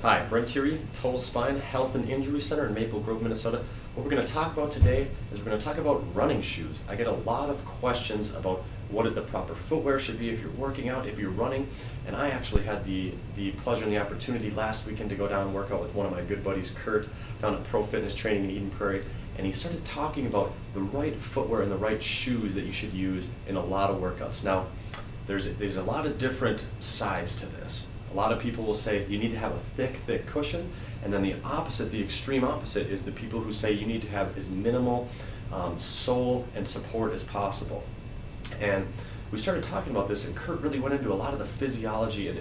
Hi, Prairie, Total Spine Health and Injury Center in Maple Grove, Minnesota. What we're going to talk about today is we're going to talk about running shoes. I get a lot of questions about what the proper footwear should be if you're working out, if you're running, and I actually had the pleasure and the opportunity last weekend to go down and work out with one of my good buddies, Kurt, down at Pro Fitness Training in Eden Prairie, and he started talking about the right footwear and the right shoes that you should use in a lot of workouts. Now, there's a lot of different sides to this. A lot of people will say you need to have a thick cushion, and then the opposite, the extreme opposite, is the people who say you need to have as minimal sole and support as possible. And we started talking about this, and Kurt really went into a lot of the physiology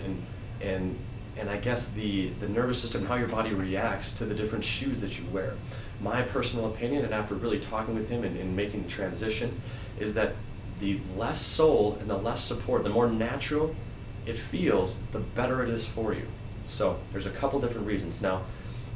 and I guess the nervous system, how your body reacts to the different shoes that you wear. My personal opinion, and after really talking with him and making the transition, is that the less sole and the less support, the more natural it feels, the better it is for you. So there's a couple different reasons. Now,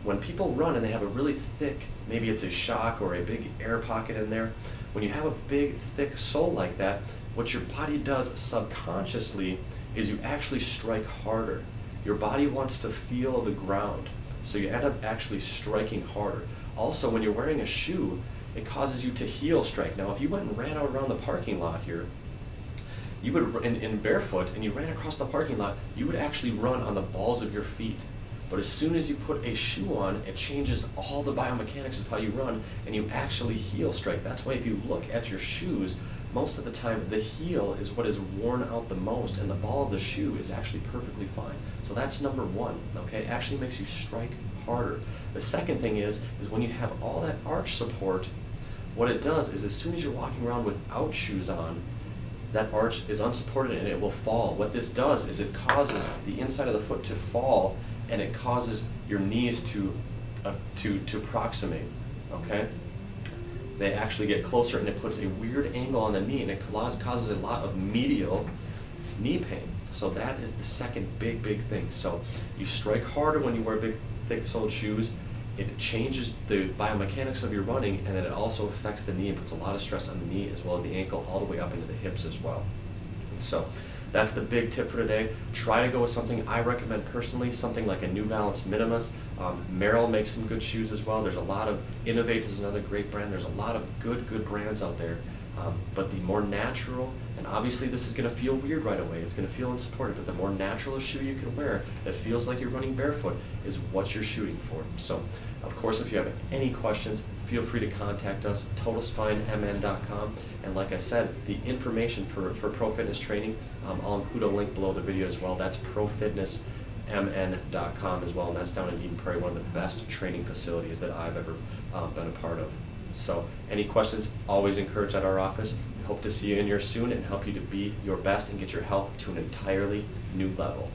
when people run and they have a really thick, maybe it's a shock or a big air pocket in there, when you have a big, thick sole like that, what your body does subconsciously is you actually strike harder. Your body wants to feel the ground, so you end up actually striking harder. Also, when you're wearing a shoe, it causes you to heel strike. Now, if you went and ran out around the parking lot here, you would, in barefoot, and you ran across the parking lot, you would actually run on the balls of your feet. But as soon as you put a shoe on, it changes all the biomechanics of how you run, and you actually heel strike. That's why if you look at your shoes, most of the time the heel is what is worn out the most, and the ball of the shoe is actually perfectly fine. So that's number one, okay? It actually makes you strike harder. The second thing is when you have all that arch support, what it does is as soon as you're walking around without shoes on, that arch is unsupported and it will fall. What this does is it causes the inside of the foot to fall, and it causes your knees to approximate, okay? They actually get closer, and it puts a weird angle on the knee, and it causes a lot of medial knee pain. So that is the second big thing. So you strike harder when you wear big, thick-soled shoes. It changes the biomechanics of your running, and then it also affects the knee and puts a lot of stress on the knee as well as the ankle all the way up into the hips as well. And so that's the big tip for today. Try to go with something I recommend personally, something like a New Balance Minimus. Merrell makes some good shoes as well. There's a lot of, Innovate is another great brand. There's a lot of good brands out there. But the more natural, and obviously this is going to feel weird right away, it's going to feel unsupported, but the more natural a shoe you can wear that feels like you're running barefoot is what you're shooting for. So, of course, if you have any questions, feel free to contact us, totalspinemn.com. And like I said, the information for Pro Fitness Training, I'll include a link below the video as well. That's profitnessmn.com as well, and that's down in Eden Prairie, one of the best training facilities that I've ever been a part of. So any questions, always encourage at our office. We hope to see you in here soon and help you to be your best and get your health to an entirely new level.